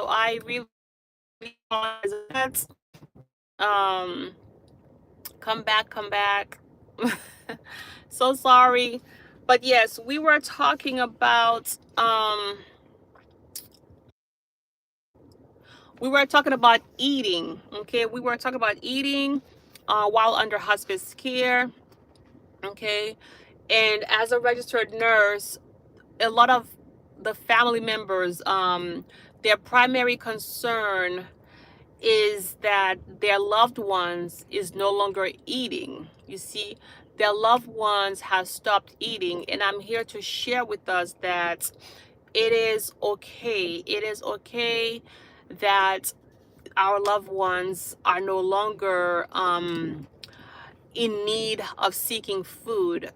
So I really apologize for that. Um, come back. So sorry. But yes, we were talking about eating. Okay, we were talking about eating while under hospice care. Okay, and as a registered nurse, a lot of the family members, their primary concern is that their loved ones is no longer eating. You see, their loved ones have stopped eating, and I'm here to share with us that it is okay. It is okay that our loved ones are no longer in need of seeking food.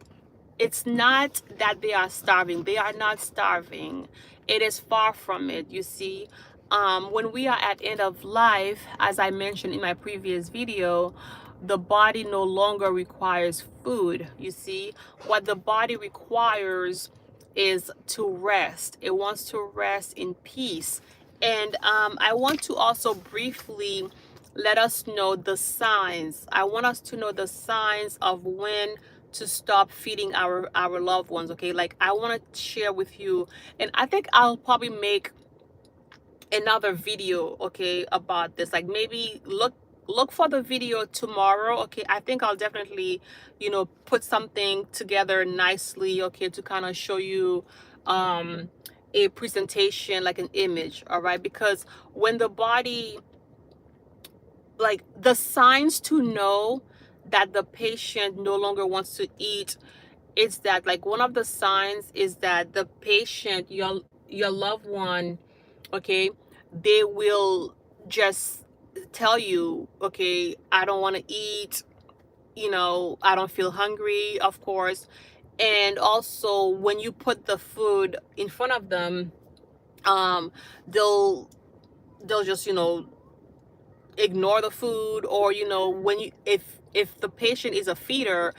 It's not that they are starving. They are not starving. It is far from it, you see. When we are at end of life, as I mentioned in my previous video, the body no longer requires food, you see. What the body requires is to rest. It wants to rest in peace. And I want to also briefly let us know the signs. I want us to know the signs of when to stop feeding our loved ones. Okay, like I want to share with you, and I think I'll probably make another video, okay, about this. Like maybe look for the video tomorrow. Okay, I think I'll definitely, put something together nicely, okay, to kind of show you a presentation, like an image. All right, because when the body, like the signs to know that the patient no longer wants to eat, it's that, like, one of the signs is that the patient, your loved one, okay, they will just tell you, okay, I don't want to eat, I don't feel hungry, of course. And also when you put the food in front of them, um they'll just ignore the food. Or when you if the patient is a feeder,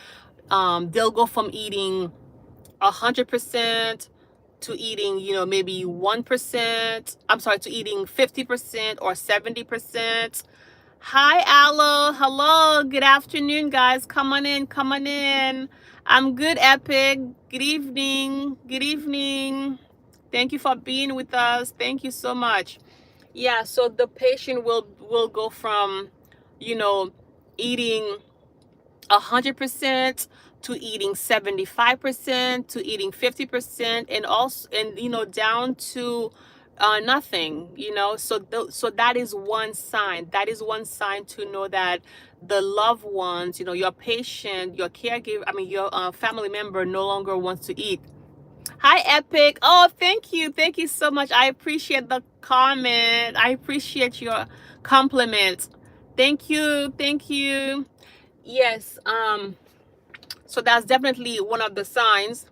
they'll go from eating 100% to eating, maybe 1%. I'm sorry, to eating 50% or 70%. Hi, Aloe. Hello. Good afternoon, guys. Come on in. Come on in. I'm good, Epic. Good evening. Good evening. Thank you for being with us. Thank you so much. Yeah, so the patient will go from, eating 100% to eating 75% to eating 50%, and also, and down to nothing. So that is one sign. That is one sign to know that the loved ones, your patient, your caregiver, I mean your family member, no longer wants to eat. Hi, Epic. Oh, thank you so much. I appreciate the comment. I appreciate your compliment. Thank you. Yes, so that's definitely one of the signs.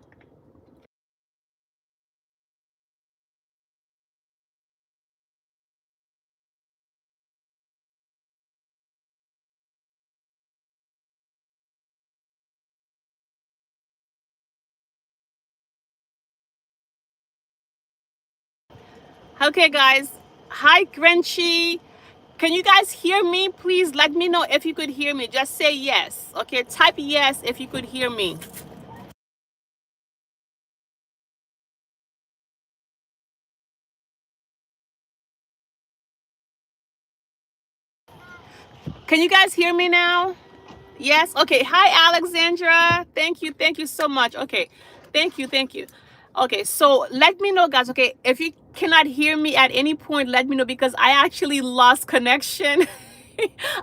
Okay, guys. Hi, Grenchi. Can you guys hear me? Please let me know if you could hear me. Just say yes. Okay, type yes if you could hear me. Can you guys hear me now? Yes. Okay. Hi, Alexandra. Thank you so much. Okay. Thank you. Okay, so let me know, guys. Okay, if you cannot hear me at any point, let me know, because I actually lost connection.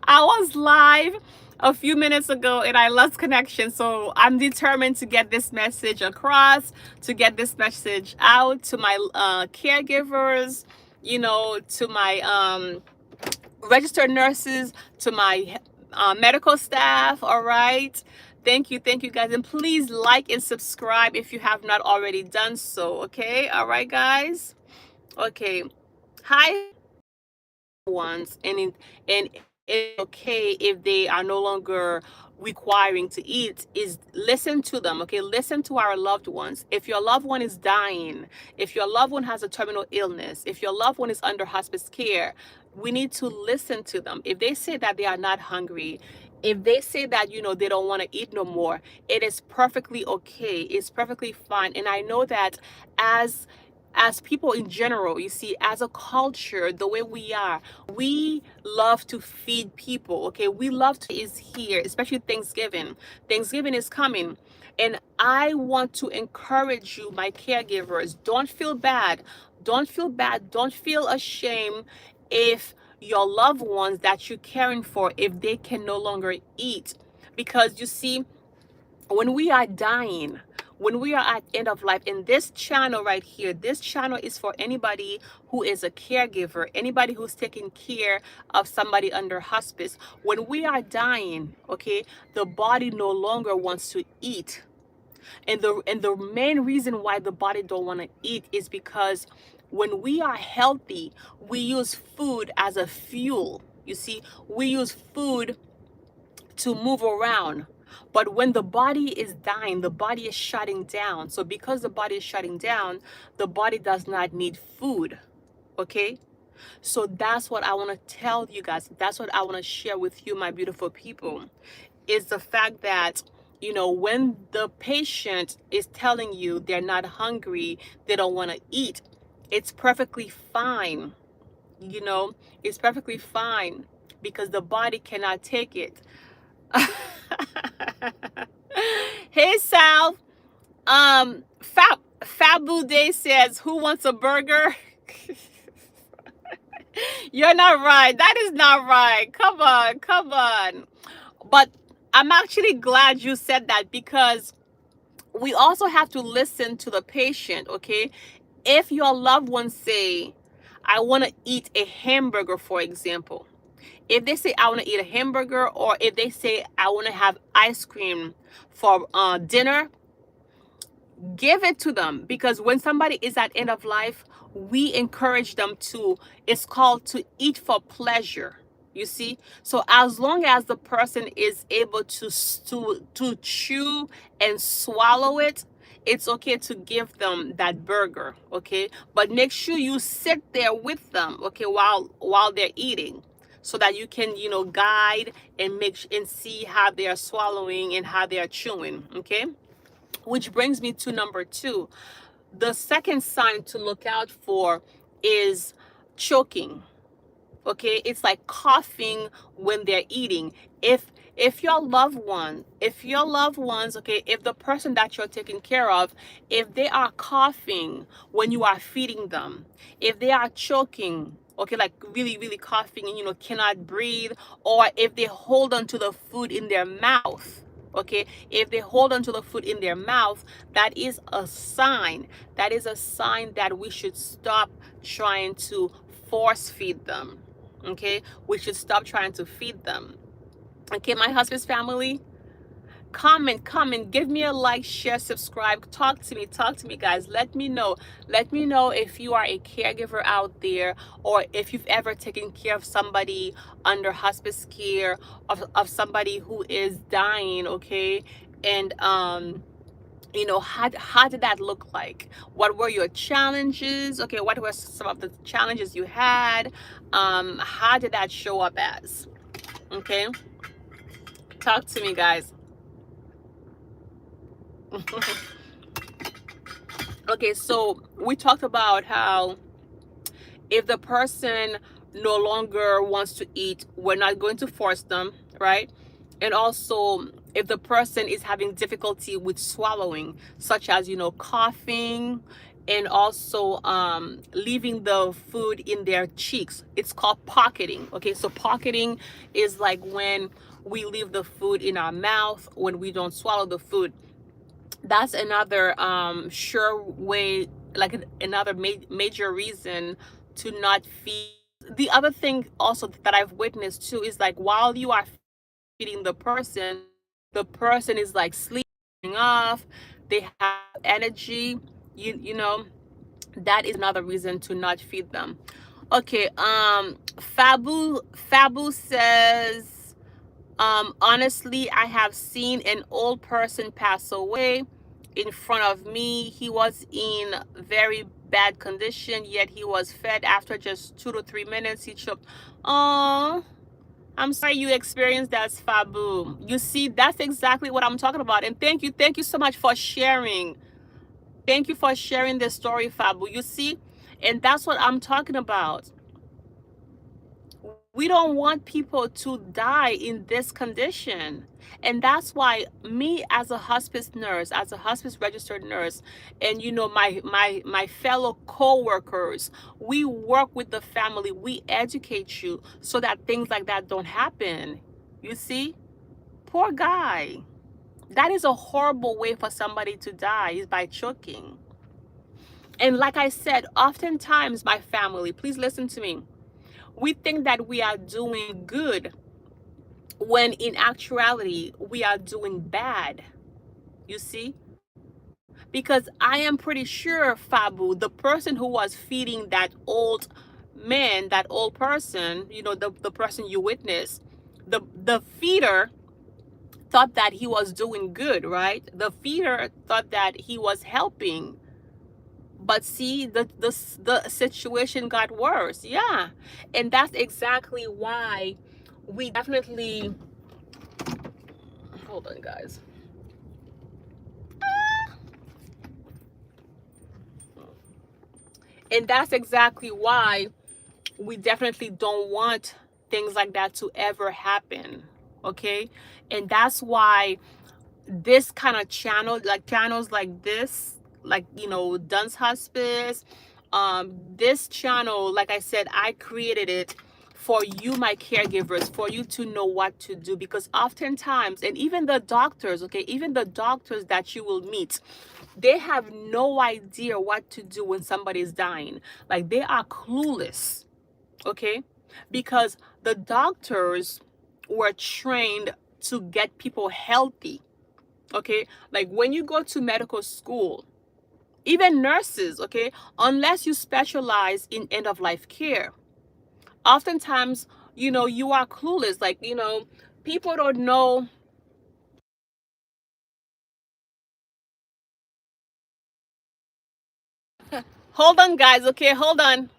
I was live a few minutes ago and I lost connection. So I'm determined to get this message across, to get this message out to my caregivers, to my registered nurses, to my medical staff. All right. Thank you, guys. And please like and subscribe if you have not already done so. Okay. All right, guys. Okay. Hi, ones. And it's okay if they are no longer requiring to eat, is listen to them. Okay, listen to our loved ones. If your loved one is dying, if your loved one has a terminal illness, if your loved one is under hospice care, we need to listen to them. If they say that they are not hungry, if they say that, they don't want to eat no more, it is perfectly okay. It's perfectly fine. And I know that as people in general, you see, as a culture, the way we are, we love to feed people. Okay, we love to is here, especially Thanksgiving is coming, and I want to encourage you, my caregivers, don't feel bad, don't feel ashamed if your loved ones that you're caring for, if they can no longer eat. Because you see, when we are dying, when we are at end of life, in this channel right here, this channel is for anybody who is a caregiver, anybody who's taking care of somebody under hospice. When we are dying, okay, the body no longer wants to eat. And the main reason why the body don't want to eat is because when we are healthy, we use food as a fuel. You see, we use food to move around. But when the body is dying, the body is shutting down. So because the body is shutting down, the body does not need food. Okay? So that's what I want to tell you guys. That's what I want to share with you, my beautiful people, is the fact that, when the patient is telling you they're not hungry, they don't want to eat, it's perfectly fine. It's perfectly fine because the body cannot take it. Hey Sal, Fabu Day says, who wants a burger? You're not right. That is not right. Come on, come on. But I'm actually glad you said that, because we also have to listen to the patient, okay? If your loved ones say, I want to eat a hamburger, for example, if they say I want to eat a hamburger, or if they say I want to have ice cream for dinner, give it to them. Because when somebody is at end of life, we encourage them to, it's called to eat for pleasure. You see, so as long as the person is able to chew and swallow it, it's okay to give them that burger. Okay, but make sure you sit there with them, okay, while they're eating, so that you can, guide and and see how they are swallowing and how they are chewing. Okay, which brings me to number 2. The second sign to look out for is choking. Okay, it's like coughing when they're eating. If your loved ones, okay, if the person that you're taking care of, if they are coughing when you are feeding them, if they are choking, okay, like really really coughing and cannot breathe, or if they hold on to the food in their mouth, okay, if they hold on to the food in their mouth, that is a sign. That is a sign that we should stop trying to force feed them. Okay, we should stop trying to feed them. Okay, my hospice family, comment, give me a like, share, subscribe, talk to me guys. Let me know if you are a caregiver out there, or if you've ever taken care of somebody under hospice care, of somebody who is dying. Okay, and how did that look like? What were your challenges? Okay, what were some of the challenges you had? How did that show up as? Okay, talk to me guys. Okay, so we talked about how if the person no longer wants to eat, we're not going to force them, right? And also, if the person is having difficulty with swallowing, such as coughing, and also leaving the food in their cheeks, it's called pocketing. Okay, so pocketing is like when we leave the food in our mouth when we don't swallow the food. That's another sure way, like another major reason to not feed. The other thing also that I've witnessed too is like while you are feeding the person is like sleeping off, they have energy, you know that is another reason to not feed them. Okay, Fabu says, honestly, I have seen an old person pass away in front of me. He was in very bad condition, yet he was fed after just 2 to 3 minutes. He choked. Oh, I'm sorry you experienced that, Fabu. You see, that's exactly what I'm talking about. And thank you so much for sharing. Thank you for sharing the story, Fabu. You see, and that's what I'm talking about. We don't want people to die in this condition. And that's why me as a hospice nurse, as a hospice registered nurse, and you know, my fellow co-workers, we work with the family, we educate you so that things like that don't happen. You see? Poor guy. That is a horrible way for somebody to die, is by choking. And like I said, oftentimes my family, please listen to me. We think that we are doing good when in actuality we are doing bad. You see? Because I am pretty sure, Fabu, the person who was feeding that old man, that old person, you know, the person you witnessed, the feeder thought that he was doing good, right? The feeder thought that he was helping. But see, the situation got worse. Yeah. And that's exactly why we definitely, hold on guys. And that's exactly why we definitely don't want things like that to ever happen. Okay? And that's why this kind of channel, like channels like this, like, you know, DunsHospice, this channel, like I said, I created it for you, my caregivers, for you to know what to do. Because oftentimes, and even the doctors, okay, even the doctors that you will meet, they have no idea what to do when somebody is dying. Like, they are clueless, okay? Because the doctors were trained to get people healthy, okay? Like when you go to medical school, even nurses, okay, unless you specialize in end of life care, oftentimes, you know, you are clueless. Like, you know, people don't know. Hold on guys, okay, hold on.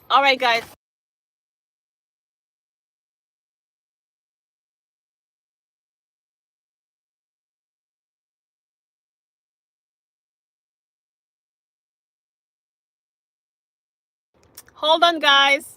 All right guys, hold on guys.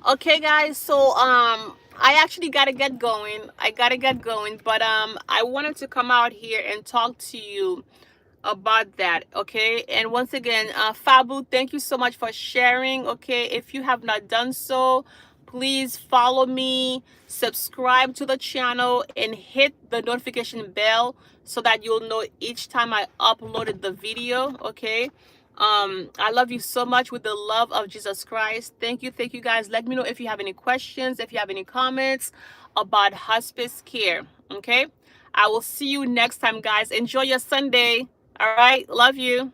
Okay guys, so I actually gotta get going. I gotta get going, but I wanted to come out here and talk to you about that. Okay, and once again, Fabu, thank you so much for sharing. Okay, if you have not done so, please follow me, subscribe to the channel, and hit the notification bell so that you'll know each time I uploaded the video. Okay, I love you so much with the love of Jesus Christ. Thank you guys. Let me know if you have any questions, if you have any comments about hospice care. Okay, I will see you next time guys. Enjoy your Sunday. All right, love you.